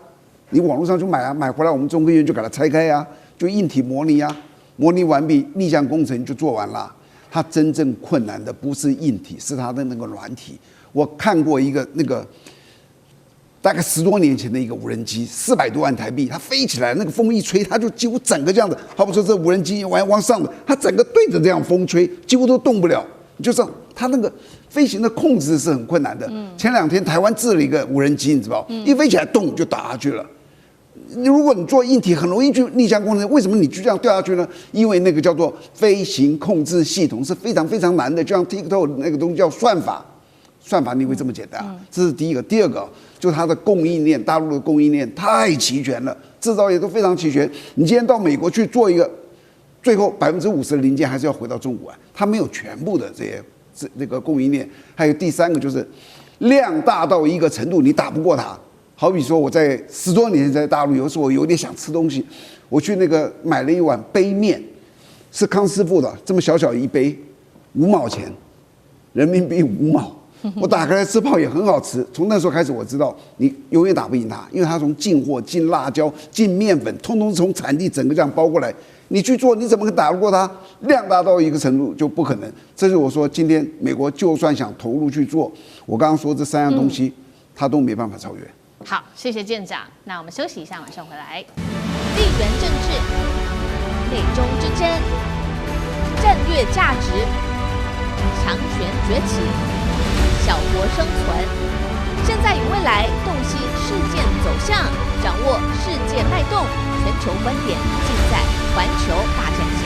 你网络上去买啊，买回来我们中科院就给它拆开啊，就硬体模拟啊，模拟完毕，逆向工程就做完了。它真正困难的不是硬体，是它的那个软体。我看过一个那个大概10多年前的一个无人机，400多万台币，它飞起来，那个风一吹，它就几乎整个这样的，好比说这无人机往上的，它整个对着这样风吹，几乎都动不了。就这样，它那个飞行的控制是很困难的。前2天台湾制了一个无人机，你知道，一飞起来动就打下去了。如果你做硬体，很容易去逆向工程。为什么你就这样掉下去呢？因为那个叫做飞行控制系统是非常非常难的，就像 TikTok 那个东西叫算法。算法你以为这么简单啊？这是第一个。第二个，就它的供应链，大陆的供应链太齐全了，制造业都非常齐全。你今天到美国去做一个，最后50%的零件还是要回到中国啊，它没有全部的这个供应链。还有第三个就是量大到一个程度，你打不过它。好比说我在10多年前在大陆，有时候我有点想吃东西，我去那个买了一碗杯面，是康师傅的，这么小小一杯，5毛钱，人民币5毛。我打开来吃泡也很好吃。从那时候开始，我知道你永远打不赢它，因为它从进货、进辣椒、进面粉，通通是从产地整个这样包过来。你去做，你怎么可能打得过它？量大到一个程度就不可能。这是我说，今天美国就算想投入去做，我刚刚说这3样东西，它都没办法超越。好，谢谢舰长。那我们休息一下，马上回来。地缘政治、美中之争、战略价值、强权崛起、小国生存，现在与未来洞悉事件走向，掌握世界脉动，全球观点尽在环球大战线。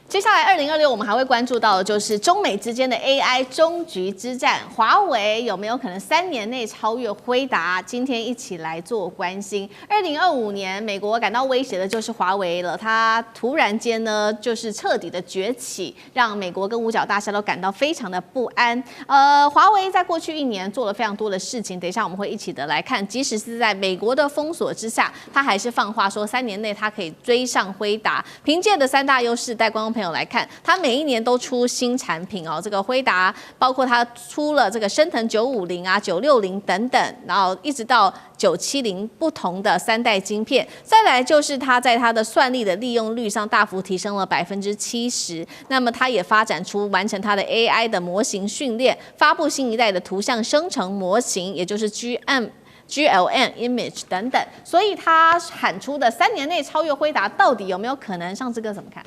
接下来2026我们还会关注到的就是中美之间的 AI 终局之战，华为有没有可能3年内超越辉达？今天一起来做关心。2025年，美国感到威胁的就是华为了，它突然间呢就是彻底的崛起，让美国跟五角大厦都感到非常的不安。华为在过去1年做了非常多的事情，等一下我们会一起的来看，即使是在美国的封锁之下，它还是放话说3年内它可以追上辉达。凭借的3大优势，带观众朋友来看，它每一年都出新产品哦。这个辉达包括它出了这个升腾950啊、960等等，然后一直到970不同的3代晶片。再来就是它在它的算力的利用率上大幅提升了70%。那么它也发展出完成它的 AI 的模型训练，发布新一代的图像生成模型，也就是 GLM Image 等等。所以它喊出的3年内超越辉达，到底有没有可能？上这个怎么看？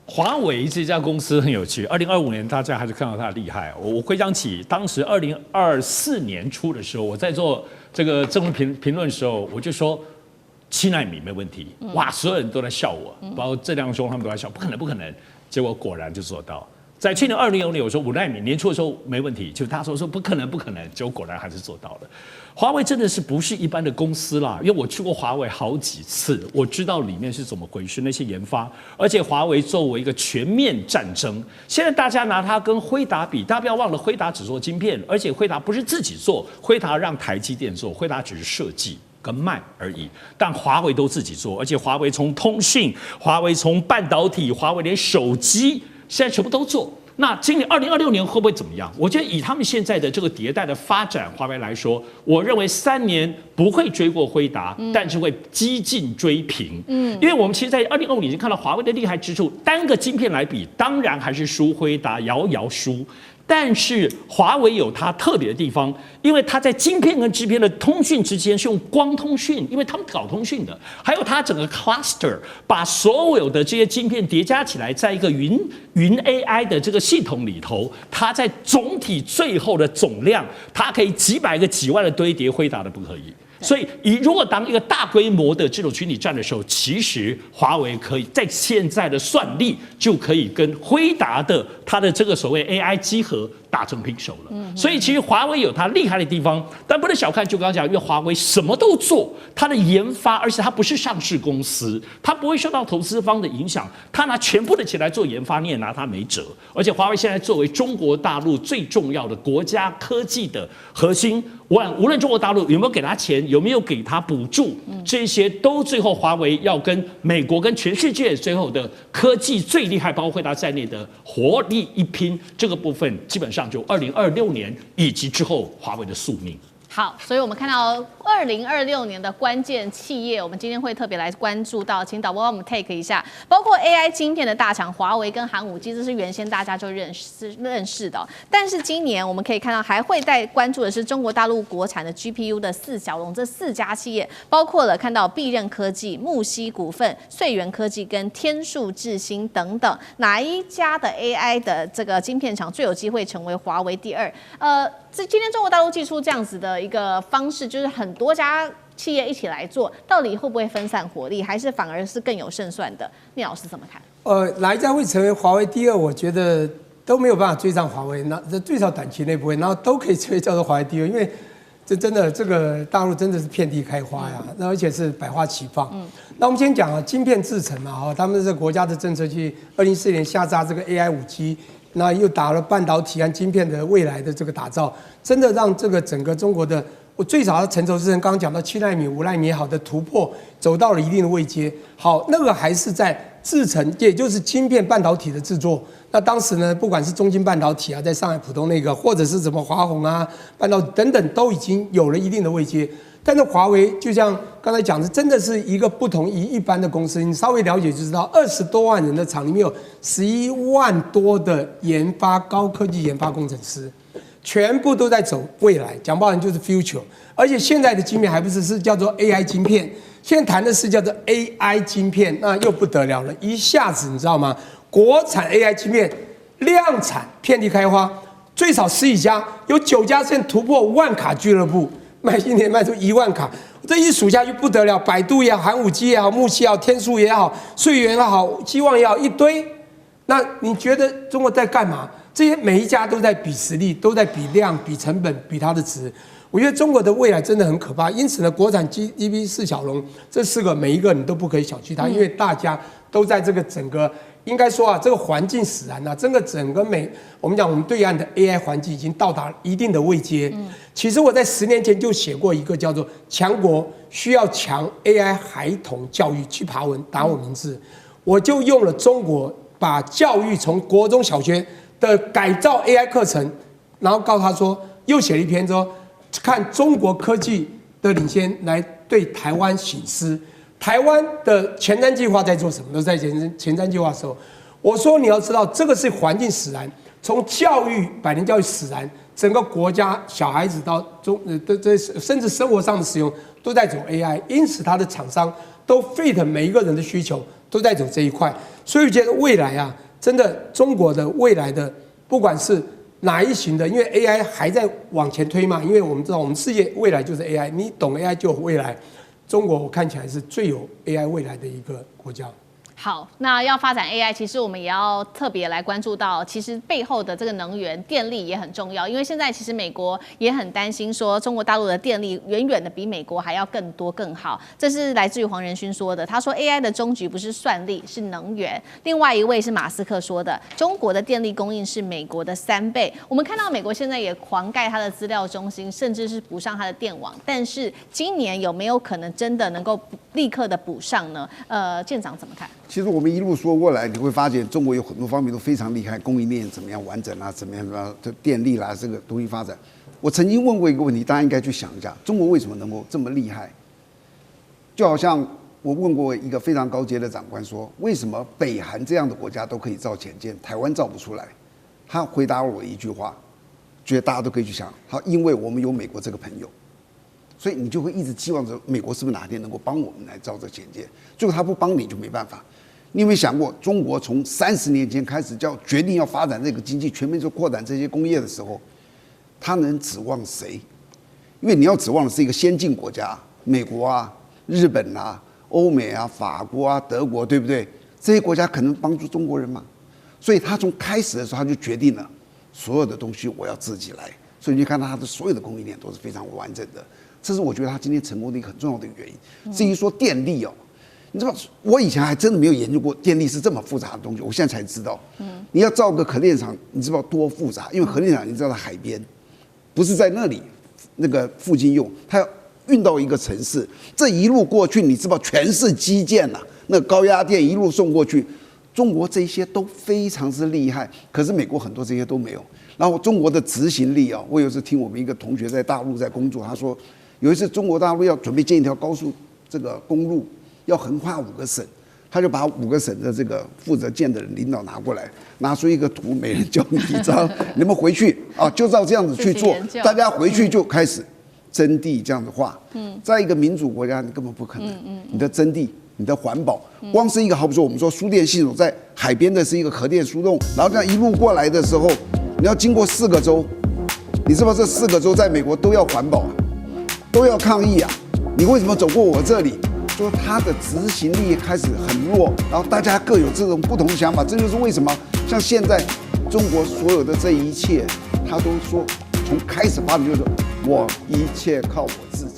华为这家公司很有趣，2025年大家还是看到它的厉害。我回想起当时2024年初的时候，我在做这个政论评论的时候，我就说7奈米没问题，哇，所有人都在笑我，包括郑亮兄他们都在笑，不可能不可能，结果果然就做到。在去年2020年，我说5奈米年初的时候没问题，就他说不可能不可能，结果果然还是做到了。华为真的是不是一般的公司啦，因为我去过华为好几次，我知道里面是怎么回事，那些研发，而且华为作为一个全面战争，现在大家拿它跟辉达比，大家不要忘了，辉达只做晶片，而且辉达不是自己做，辉达让台积电做，辉达只是设计跟卖而已，但华为都自己做，而且华为从通讯，华为从半导体，华为连手机现在全部都做。那今年2026年会不会怎么样？我觉得以他们现在的这个迭代的发展，华为来说，我认为3年不会追过辉达，但是会激进追平。因为我们其实，在2025年已经看到华为的厉害之处，单个晶片来比，当然还是输辉达，遥遥输。但是华为有它特别的地方，因为它在晶片跟晶片的通讯之间是用光通讯，因为他们搞通讯的，还有它整个 cluster 把所有的这些晶片叠加起来，在一个云 AI 的这个系统里头，它在总体最后的总量，它可以几百个几万的堆叠，辉达的不可以。所以，如果当一个大规模的这种群体战的时候，其实华为可以在现在的算力就可以跟辉达的它的这个所谓 AI 集合打成平手了。所以其实华为有它厉害的地方，但不能小看。就刚刚讲，因为华为什么都做，它的研发，而且它不是上市公司，它不会受到投资方的影响，它拿全部的钱来做研发，你也拿它没辙。而且华为现在作为中国大陆最重要的国家科技的核心，无论中国大陆有没有给他钱，有没有给他补助，这些都最后华为要跟美国跟全世界最后的科技最厉害，包括辉达在内的活力一拼，这个部分基本上就2026年以及之后华为的宿命。好，所以我们看到2026年的关键企业，我们今天会特别来关注到，请导播帮我们 take 一下，包括 AI 晶片的大厂华为跟寒武纪，这是原先大家就认识的。但是今年我们可以看到，还会再关注的是中国大陆国产的 GPU 的4小龙，这4家企业包括了看到必任科技、木犀股份、穗源科技跟天数智新等等，哪一家的 AI 的这个晶片厂最有机会成为华为第2？今天中国大陆祭出这样子的一个方式，就是很多家企业一起来做，到底会不会分散火力，还是反而是更有胜算的？聂老师怎么看？哪一家会成为华为第2？我觉得都没有办法追上华为，那最少短期内不会，然后都可以成为叫做华为第2，因为这真的这个大陆真的是遍地开花呀，那而且是百花齐放。那我们先讲啊，晶片制程嘛，他们这国家的政策去2014年下扎这个 AI 5G。那又打了半导体和晶片的未来的这个打造，真的让这个整个中国的，我最早的成熟制程，刚刚讲到7奈米、5奈米也好的突破，走到了一定的位阶。好，那个还是在制程，也就是晶片半导体的制作。那当时呢，不管是中芯半导体啊，在上海浦东那个，或者是什么华虹啊、半导体等等，都已经有了一定的位阶。但是华为就像刚才讲的，真的是一个不同于一般的公司。你稍微了解就知道，20多万人的厂里面有11万多的高科技研发工程师，全部都在走未来，讲不好就是 future。而且现在的晶片还不是叫做 AI 晶片，现在谈的是叫做 AI 晶片，那又不得了了，一下子你知道吗？国产 AI 晶片量产遍地开花，最少10几家，有9家现在突破万卡俱乐部。一年卖出1万卡，这一数下去不得了。百度也好，寒武纪也好，木犀也好，天数也好，穗源也好，希望也好，一堆。那你觉得中国在干嘛？这些每一家都在比实力，都在比量、比成本、比它的值。我觉得中国的未来真的很可怕。因此呢，国产 GDP 4小龙这4个每一个你都不可以小觑它，因为大家都在这个整个。应该说啊，这个环境使然啊，整个我们讲我们对岸的 AI 环境已经到达一定的位阶。其实我在10年前就写过一个叫做“强国需要强 AI 孩童教育”去爬文打我名字，我就用了中国把教育从国中小学的改造 AI 课程，然后告诉他说，又写了一篇说，看中国科技的领先来对台湾省思。台湾的前瞻计划在做什么？都在前瞻计划的时候，我说你要知道，这个是环境使然，从教育百年教育使然，整个国家小孩子到甚至生活上的使用都在走 AI， 因此它的厂商都 fit 每一个人的需求，都在走这一块。所以我觉得未来啊，真的中国的未来的不管是哪一型的，因为 AI 还在往前推嘛，因为我们知道我们世界未来就是 AI， 你懂 AI 就有未来。中国我看起来是最有 AI 未来的一个国家。好，那要发展 AI，其实我们也要特别来关注到，其实背后的这个能源电力也很重要，因为现在其实美国也很担心说，中国大陆的电力远远的比美国还要更多更好。这是来自于黄仁勋说的，他说 AI 的终局不是算力，是能源。另外一位是马斯克说的，中国的电力供应是美国的3倍。我们看到美国现在也狂盖它的资料中心，甚至是补上它的电网，但是今年有没有可能真的能够立刻的补上呢？舰长怎么看？其实我们一路说过来，你会发现中国有很多方面都非常厉害，供应链怎么样完整啊，怎么样的电力啦，这个东西发展。我曾经问过一个问题，大家应该去想一下，中国为什么能够这么厉害？就好像我问过一个非常高阶的长官说，为什么北韩这样的国家都可以造潜舰，台湾造不出来？他回答我一句话，觉得大家都可以去想，好，因为我们有美国这个朋友。所以你就会一直期望着美国是不是哪天能够帮我们来造这潜舰，结果他不帮你就没办法。你有没有想过，中国从30年前开始决定要发展这个经济，全面扩展这些工业的时候，他能指望谁？因为你要指望的是一个先进国家，美国啊、日本啊、欧美啊、法国啊、德国，对不对？这些国家可能帮助中国人吗？所以他从开始的时候他就决定了，所有的东西我要自己来。所以你就看到他的所有的供应链都是非常完整的。这是我觉得他今天成功的一个很重要的原因。至于说电力哦，你知道我以前还真的没有研究过电力是这么复杂的东西，我现在才知道。你要造个核电厂，你知道多复杂？因为核电厂你知道在海边，不是在那里那个附近用，它要运到一个城市，这一路过去，你知道全是基建呐、那高压电一路送过去。中国这些都非常之厉害，可是美国很多这些都没有。然后中国的执行力啊，我有一次听我们一个同学在大陆在工作，他说有一次中国大陆要准备建一条高速这个公路，要横跨5个省，他就把5个省的这个负责建的人领导拿过来，拿出一个图，每人交你一张，你们回去啊，就照这样子去做，大家回去就开始征地这样子画。在一个民主国家，你根本不可能，你的征地。你的环保，光是一个好比说我们说输电系统在海边的是一个核电输送，然后这样一路过来的时候，你要经过4个州，你知道这4个州在美国都要环保啊，都要抗议啊，你为什么走过我这里？说他的执行力开始很弱，然后大家各有这种不同的想法，这就是为什么像现在中国所有的这一切，他都说从开始发明就是我一切靠我自己。